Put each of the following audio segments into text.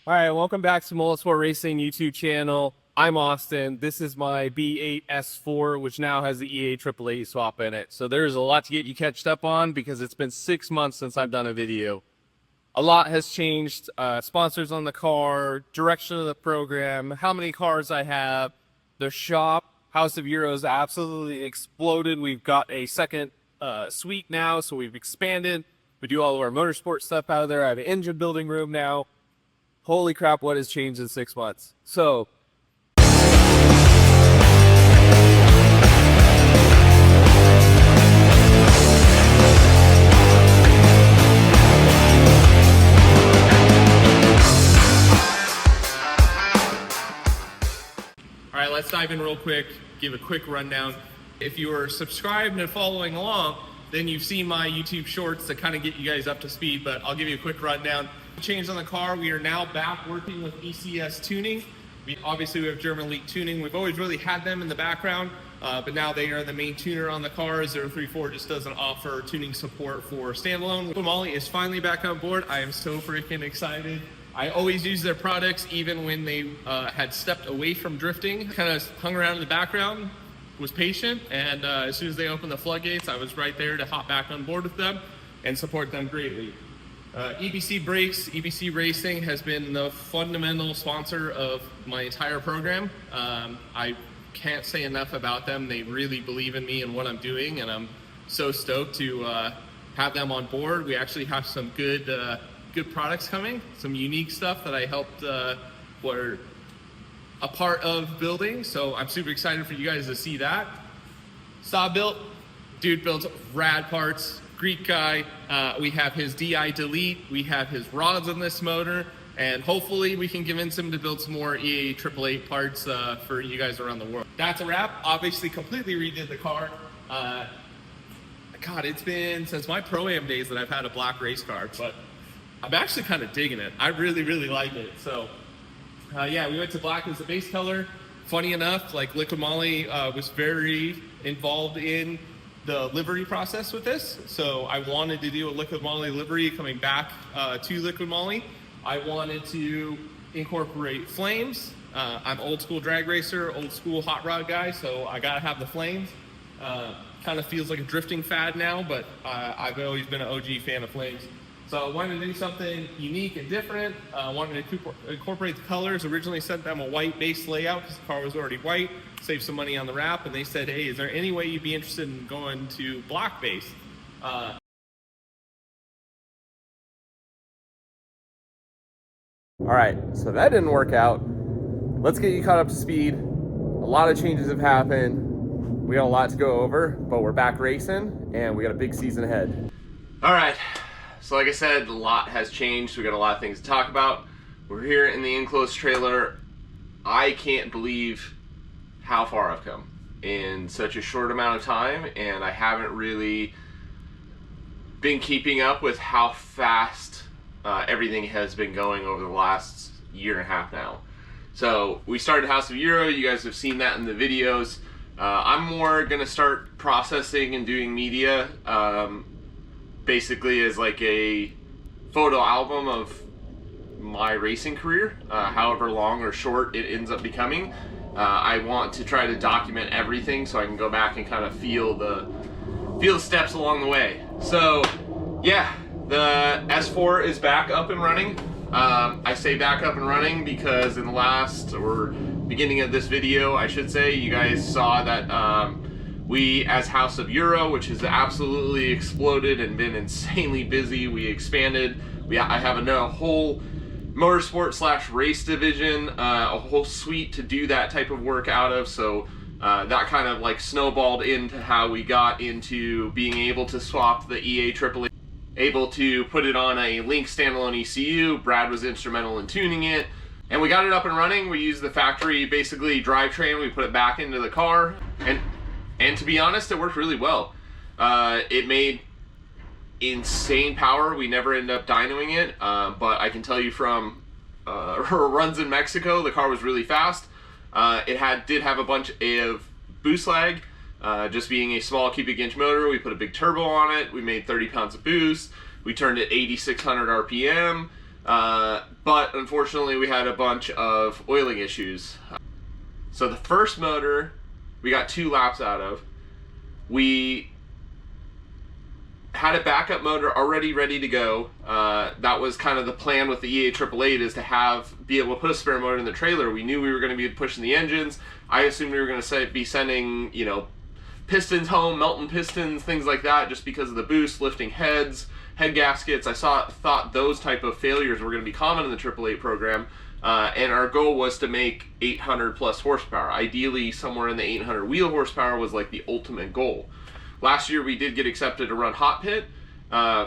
All right, welcome back to Multisport Racing YouTube channel. I'm Austin. This is my B8 S4, which now has the EA AAA swap in it. So there's a lot to get you catched up on because it's been 6 months since I've done a video. A lot has changed. Sponsors on the car, direction of the program, how many cars I have, the shop, House of Euros absolutely exploded. We've got a second suite now, so we've expanded. We do all of our motorsport stuff out of there. I have an engine building room now. Holy crap, what has changed in 6 months? So, all right, let's dive in real quick, give a quick rundown. If you are subscribed and following along, then you've seen my YouTube shorts to kind of get you guys up to speed, but I'll give you a quick rundown. Change on the car. We are now back working with ECS tuning. Obviously we have German League tuning. We've always really had them in the background, but now they are the main tuner on the car. 034 just doesn't offer tuning support for standalone. Molly is finally back on board. I am so freaking excited. I always use their products even when they had stepped away from drifting. Kind of hung around in the background, was patient, and as soon as they opened the floodgates, I was right there to hop back on board with them and support them greatly. EBC Brakes, EBC Racing has been the fundamental sponsor of my entire program. I can't say enough about them. They really believe in me and what I'm doing, and I'm so stoked to have them on board. We actually have some good products coming, some unique stuff that I helped were a part of building, so I'm super excited for you guys to see that. Saw built, dude builds rad parts. Greek guy, we have his DI delete, we have his rods on this motor, and hopefully we can convince him to build some more EA AAA parts for you guys around the world. That's a wrap. Obviously completely redid the car. God, it's been since my Pro-Am days that I've had a black race car, but I'm actually kind of digging it. I really, really like it. So yeah, we went to black as the base color. Funny enough, like Liquid Moly was very involved in the livery process with this, so I wanted to do a Liquid Moly livery coming back to Liquid Moly. I wanted to incorporate flames. I'm old school drag racer, old school hot rod guy, so I gotta have the flames. Kind of feels like a drifting fad now, but I've always been an OG fan of flames. So I wanted to do something unique and different. I wanted to incorporate the colors. Originally sent them a white base layout because the car was already white, save some money on the wrap, and they said, hey, is there any way you'd be interested in going to black base? All right, so that didn't work out. Let's get you caught up to speed. A lot of changes have happened. We got a lot to go over, but we're back racing and we got a big season ahead. All right. So like I said, a lot has changed. We got a lot of things to talk about. We're here in the enclosed trailer. I can't believe how far I've come in such a short amount of time, and I haven't really been keeping up with how fast everything has been going over the last year and a half now. So we started House of Euro. You guys have seen that in the videos. I'm more gonna start processing and doing media basically as like a photo album of my racing career, however long or short it ends up becoming. I want to try to document everything so I can go back and kind of feel the steps along the way. So yeah, the S4 is back up and running. I say back up and running because in the last, or beginning of this video I should say, you guys saw that we, as House of Euro, which has absolutely exploded and been insanely busy, we expanded. I have a whole motorsport / race division, a whole suite to do that type of work out of. So that kind of like snowballed into how we got into being able to swap the EA AAA, able to put it on a Link standalone ECU. Brad was instrumental in tuning it, and we got it up and running. We used the factory basically drivetrain. We put it back into the car, and to be honest, it worked really well. It made insane power. We never ended up dynoing it, but I can tell you from her runs in Mexico, the car was really fast. It did have a bunch of boost lag, just being a small cubic inch motor. We put a big turbo on it. We made 30 pounds of boost. We turned it 8,600 RPM. But unfortunately we had a bunch of oiling issues. So the first motor we got 2 laps out of. We had a backup motor already ready to go. That was kind of the plan with the EA888, is to be able to put a spare motor in the trailer. We knew we were going to be pushing the engines. I assumed we were going to be sending, pistons home, melting pistons, things like that, just because of the boost, lifting heads, head gaskets. I thought those type of failures were going to be common in the 888 program. And our goal was to make 800 plus horsepower. Ideally, somewhere in the 800 wheel horsepower was like the ultimate goal. Last year we did get accepted to run hot pit,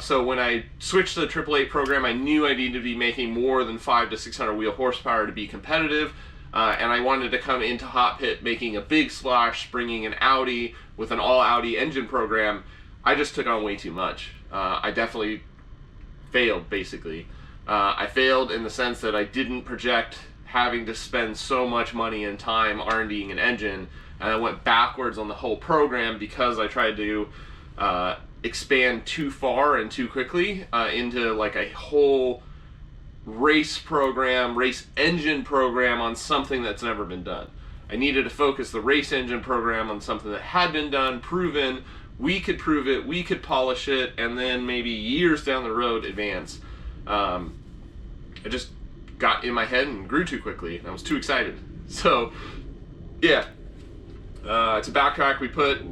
so when I switched to the 888 program, I knew I needed to be making more than 500 to 600 wheel horsepower to be competitive, and I wanted to come into hot pit making a big splash, bringing an Audi with an all Audi engine program. I just took on way too much. I definitely failed, basically. I failed in the sense that I didn't project having to spend so much money and time R&Ding an engine, and I went backwards on the whole program because I tried to expand too far and too quickly into like a whole race engine program on something that's never been done. I needed to focus the race engine program on something that had been done, proven, we could prove it, we could polish it, and then maybe years down the road advance. I just got in my head and grew too quickly, and I was too excited. So, yeah. To backtrack, we put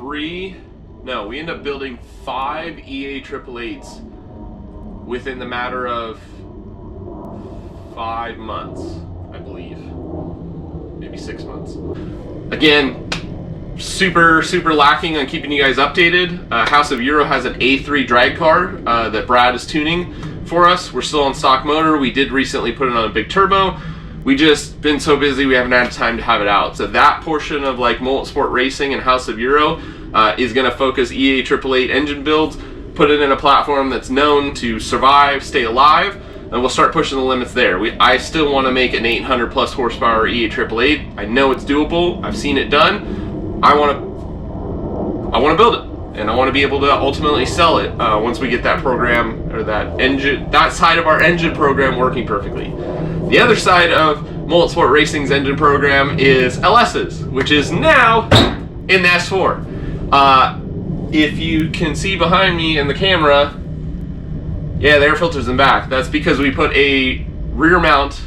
we ended up building 5 EA888s within the matter of 5 months, I believe. Maybe 6 months. Again, super lacking on keeping you guys updated. House of Euro has an A3 drag car that Brad is tuning for us. We're still on stock motor. We did recently put it on a big turbo. We just been so busy we haven't had time to have it out. So that portion of like Multisport Racing and House of Euro is going to focus EA888 engine builds, put it in a platform that's known to survive, stay alive, and we'll start pushing the limits there. I still want to make an 800 plus horsepower EA888. I know it's doable. I've seen it done. I want to build it, and I want to be able to ultimately sell it once we get that program, or that side of our engine program working perfectly. The other side of Multisport Racing's engine program is LS's, which is now in the S4. If you can see behind me in the camera, yeah, the air filter's in back. That's because we put a rear mount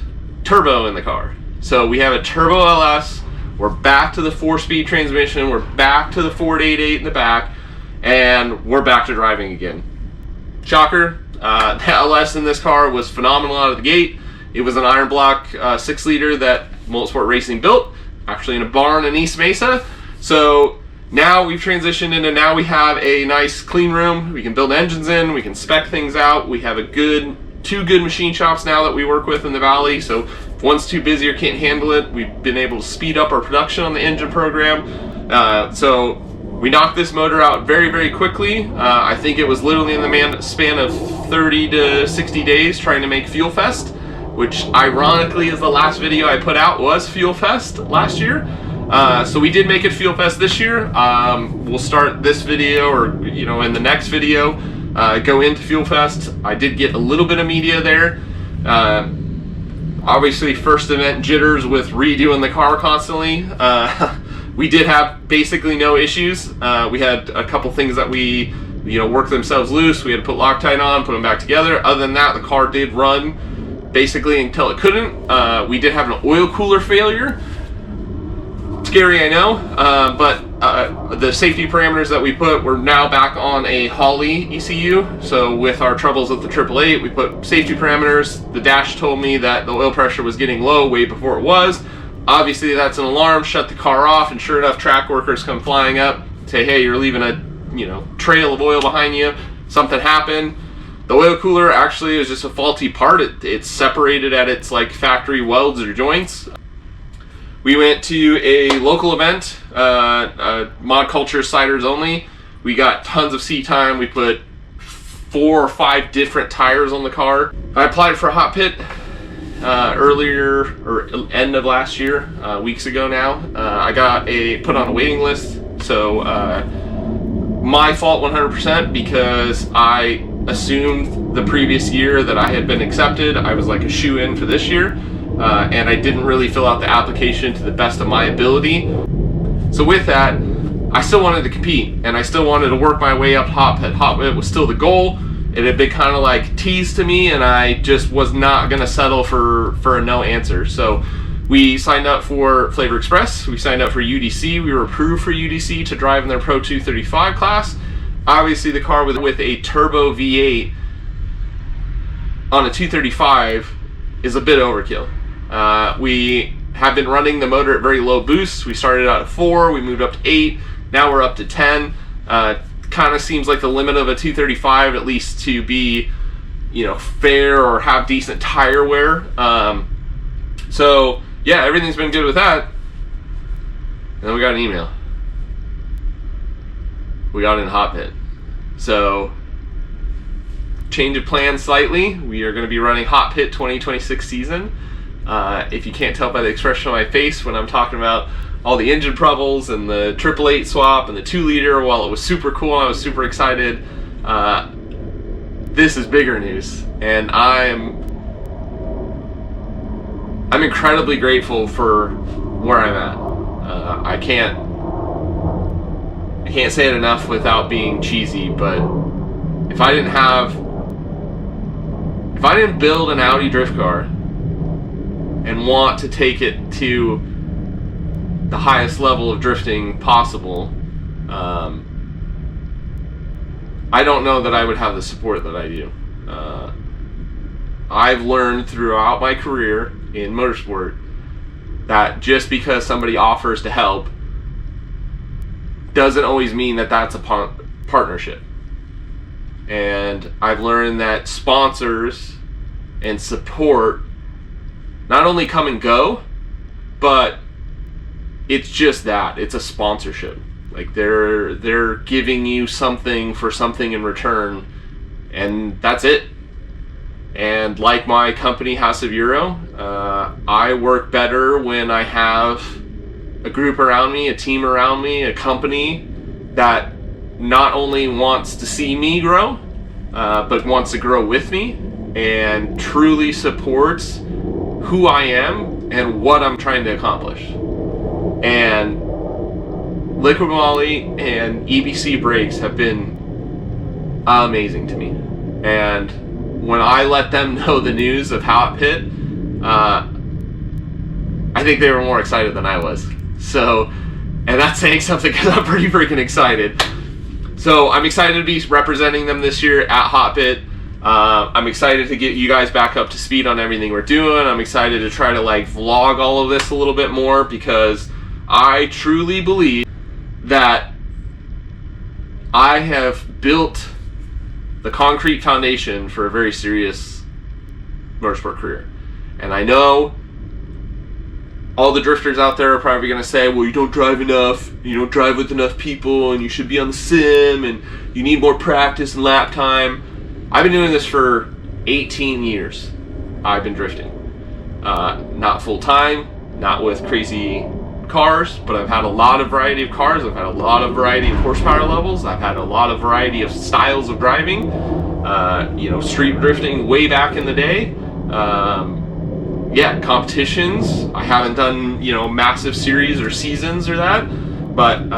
turbo in the car. So we have a turbo LS, we're back to the 4-speed transmission, we're back to the 488 in the back, and we're back to driving again. Shocker, the LS in this car was phenomenal out of the gate. It was an iron block 6-liter that Multisport Racing built, actually in a barn in East Mesa. So now we've transitioned into, now we have a nice clean room. We can build engines in, we can spec things out. We have two good machine shops now that we work with in the Valley. So if one's too busy or can't handle it, we've been able to speed up our production on the engine program. So we knocked this motor out very quickly. I think it was literally in the span of 30 to 60 days trying to make Fuel Fest, which ironically is the last video I put out was Fuel Fest last year. So we did make it Fuel Fest this year. We'll start this video, or in the next video, go into Fuel Fest. I did get a little bit of media there. Obviously first event jitters with redoing the car constantly. We did have basically no issues. We had a couple things that we worked themselves loose. We had to put Loctite on, put them back together. Other than that, the car did run basically until it couldn't. We did have an oil cooler failure. Scary, I know, but the safety parameters that we put, we're now back on a Holley ECU. So with our troubles with the 888, we put safety parameters. The dash told me that the oil pressure was getting low way before it was. Obviously that's an alarm, shut the car off, and sure enough track workers come flying up, say, hey, you're leaving a trail of oil behind you, something happened. The oil cooler actually is just a faulty part. It's separated at its factory welds or joints. We went to a local event, Mod Culture Ciders only. We got tons of seat time. We put 4 or 5 different tires on the car. I applied for a hot pit earlier, or end of last year, weeks ago now. I got put on a waiting list. So my fault 100% because I assumed the previous year that I had been accepted. I was like a shoe-in for this year, and I didn't really fill out the application to the best of my ability. So with that, I still wanted to compete, and I still wanted to work my way up hot pit. Hot pit was still the goal. It had been kind of like teased to me, and I just was not going to settle for a no answer. So we signed up for Flavor Express. We signed up for UDC. We were approved for UDC to drive in their Pro 235 class. Obviously, the car with a turbo V8 on a 235 is a bit overkill. We have been running the motor at very low boosts. We started out at 4, we moved up to 8, now we're up to 10. Kind of seems like the limit of a 235, at least to be, fair or have decent tire wear. So yeah, everything's been good with that. And then we got an email. We got in hot pit. So change of plans slightly. We are going to be running hot pit 2026 season. If you can't tell by the expression on my face when I'm talking about all the engine troubles and the 888 swap and the 2-liter, while it was super cool, I was super excited. This is bigger news, and I'm incredibly grateful for where I'm at. I can't say it enough without being cheesy, but if I didn't build an Audi drift car and want to take it to the highest level of drifting possible, I don't know that I would have the support that I do. I've learned throughout my career in motorsport that just because somebody offers to help doesn't always mean that that's a partnership. And I've learned that sponsors and support not only come and go, but it's just that. It's a sponsorship. Like they're giving you something for something in return, and that's it. And like my company, House of Euro, I work better when I have a group around me, a team around me, a company that not only wants to see me grow, but wants to grow with me and truly supports who I am and what I'm trying to accomplish. And Liquid Moly and EBC brakes have been amazing to me. And when I let them know the news of Hot Pit, I think they were more excited than I was. So, and that's saying something because I'm pretty freaking excited. So I'm excited to be representing them this year at Hot Pit. I'm excited to get you guys back up to speed on everything we're doing. I'm excited to try to vlog all of this a little bit more, because I truly believe that I have built the concrete foundation for a very serious motorsport career. And I know all the drifters out there are probably going to say, well, you don't drive enough, you don't drive with enough people, and you should be on the sim, and you need more practice and lap time. I've been doing this for 18 years. I've been drifting. Not full time, not with crazy cars, but I've had a lot of variety of cars. I've had a lot of variety of horsepower levels. I've had a lot of variety of styles of driving. Street drifting way back in the day. Competitions. I haven't done, massive series or seasons or that, but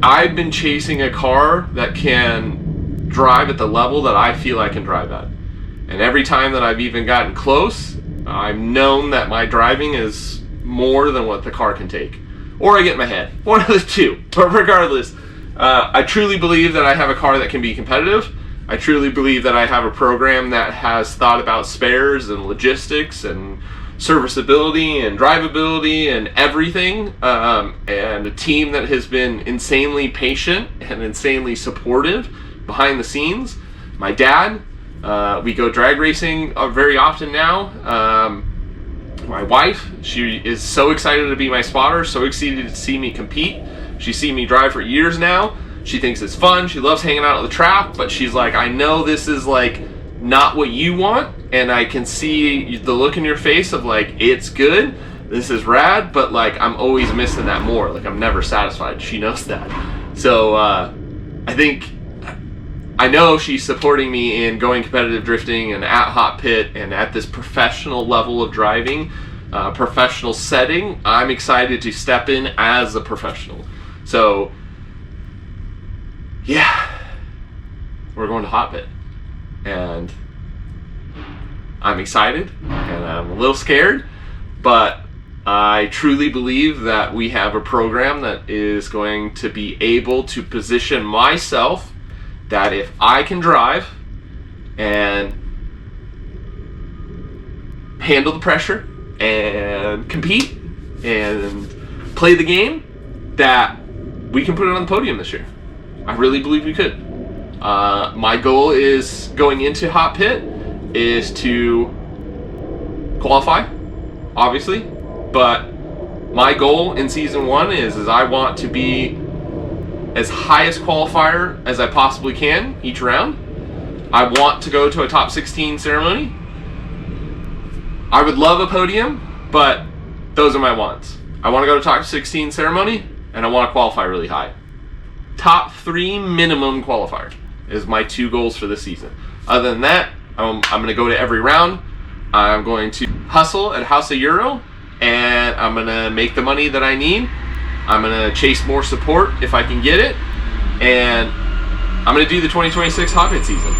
I've been chasing a car that can drive at the level that I feel I can drive at. And every time that I've even gotten close, I've known that my driving is more than what the car can take. Or I get in my head. One of the two. But regardless, I truly believe that I have a car that can be competitive. I truly believe that I have a program that has thought about spares and logistics and serviceability and drivability and everything, and a team that has been insanely patient and insanely supportive behind the scenes. My dad, we go drag racing very often now. My wife, she is so excited to be my spotter, so excited to see me compete. She's seen me drive for years now. She thinks it's fun. She loves hanging out at the track, but she's like, I know this is not what you want, and I can see the look in your face of it's good, this is rad, but I'm always missing that more. I'm never satisfied. She knows that. So I know she's supporting me in going competitive drifting and at hot pit and at this professional level of driving, professional setting. I'm excited to step in as a professional. So, yeah, we're going to hot pit, and I'm excited and I'm a little scared, but I truly believe that we have a program that is going to be able to position myself that if I can drive and handle the pressure and compete and play the game, that we can put it on the podium this year. I really believe we could. My goal is going into hot pit is to qualify, obviously, but my goal in season 1 is I want to be as highest qualifier as I possibly can each round. I want to go to a top 16 ceremony. I would love a podium, but those are my wants. I want to go to top 16 ceremony, and I want to qualify really high. Top 3 minimum qualifier is my 2 goals for this season. Other than that, I'm going to go to every round. I'm going to hustle at House of Euro, and I'm going to make the money that I need. I'm going to chase more support if I can get it, and I'm going to do the 2026 hot pit season.